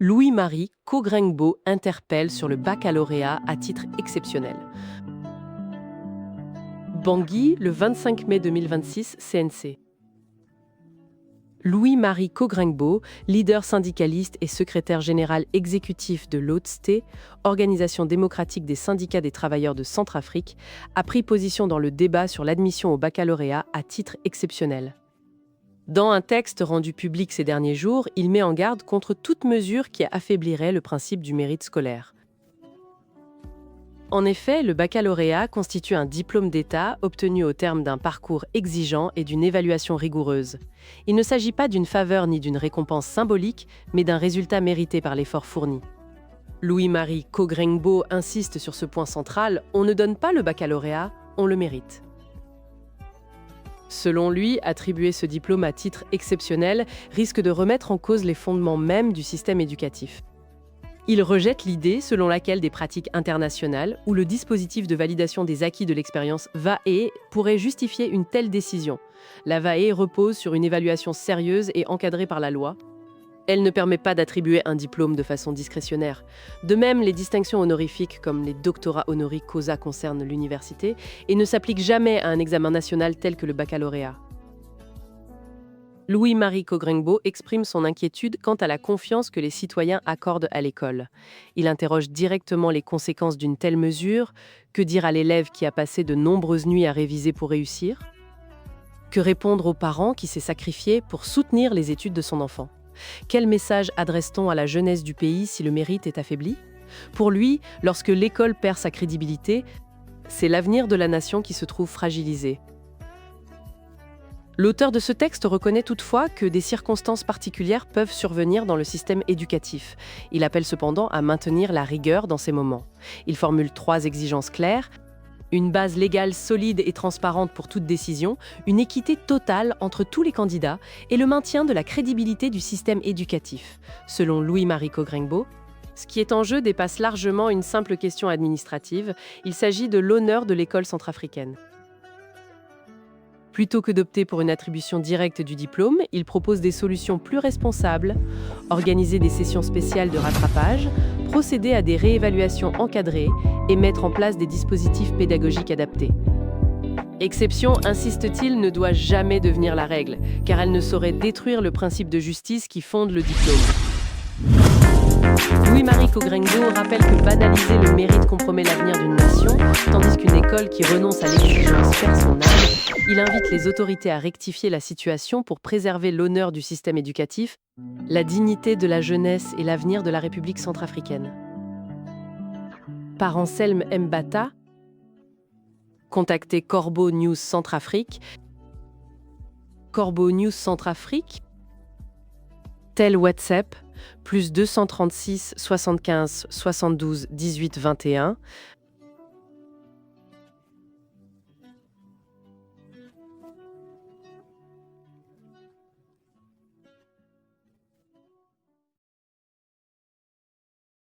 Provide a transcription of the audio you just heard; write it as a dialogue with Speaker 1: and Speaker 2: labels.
Speaker 1: Louis-Marie Cogrengbo interpelle sur le baccalauréat à titre exceptionnel. Bangui, le 25 mai 2026, CNC. Louis-Marie Cogrengbo, leader syndicaliste et secrétaire général exécutif de l'OTST, Organisation démocratique des syndicats des travailleurs de Centrafrique, a pris position dans le débat sur l'admission au baccalauréat à titre exceptionnel. Dans un texte rendu public ces derniers jours, il met en garde contre toute mesure qui affaiblirait le principe du mérite scolaire. En effet, le baccalauréat constitue un diplôme d'État obtenu au terme d'un parcours exigeant et d'une évaluation rigoureuse. Il ne s'agit pas d'une faveur ni d'une récompense symbolique, mais d'un résultat mérité par l'effort fourni. Louis-Marie Cogrengbo insiste sur ce point central, on ne donne pas le baccalauréat, on le mérite. Selon lui, attribuer ce diplôme à titre exceptionnel risque de remettre en cause les fondements mêmes du système éducatif. Il rejette l'idée selon laquelle des pratiques internationales ou le dispositif de validation des acquis de l'expérience VAE pourrait justifier une telle décision. La VAE repose sur une évaluation sérieuse et encadrée par la loi. Elle ne permet pas d'attribuer un diplôme de façon discrétionnaire. De même, les distinctions honorifiques comme les doctorats honoris causa concernent l'université et ne s'appliquent jamais à un examen national tel que le baccalauréat. Louis-Marie Cogrengbo exprime son inquiétude quant à la confiance que les citoyens accordent à l'école. Il interroge directement les conséquences d'une telle mesure. Que dire à l'élève qui a passé de nombreuses nuits à réviser pour réussir? Que répondre aux parents qui s'est sacrifié pour soutenir les études de son enfant? Quel message adresse-t-on à la jeunesse du pays si le mérite est affaibli? Pour lui, lorsque l'école perd sa crédibilité, c'est l'avenir de la nation qui se trouve fragilisé. L'auteur de ce texte reconnaît toutefois que des circonstances particulières peuvent survenir dans le système éducatif. Il appelle cependant à maintenir la rigueur dans ces moments. Il formule 3 exigences claires: une base légale solide et transparente pour toute décision, une équité totale entre tous les candidats et le maintien de la crédibilité du système éducatif. Selon Louis-Marie Cogrengbo, ce qui est en jeu dépasse largement une simple question administrative, il s'agit de l'honneur de l'école centrafricaine. Plutôt que d'opter pour une attribution directe du diplôme, il propose des solutions plus responsables, organiser des sessions spéciales de rattrapage, procéder à des réévaluations encadrées et mettre en place des dispositifs pédagogiques adaptés. Exception, insiste-t-il, ne doit jamais devenir la règle, car elle ne saurait détruire le principe de justice qui fonde le diplôme. Louis-Marie Cogrengbo rappelle que banaliser le mérite compromet l'avenir d'une nation, tandis qu'une école qui renonce à l'exigence perd son âme. Il invite les autorités à rectifier la situation pour préserver l'honneur du système éducatif, la dignité de la jeunesse et l'avenir de la République centrafricaine. Par Anselme Mbata, contactez Corbeau News Centrafrique, Corbeau News Centrafrique, tel WhatsApp, +236 75 72 18 21,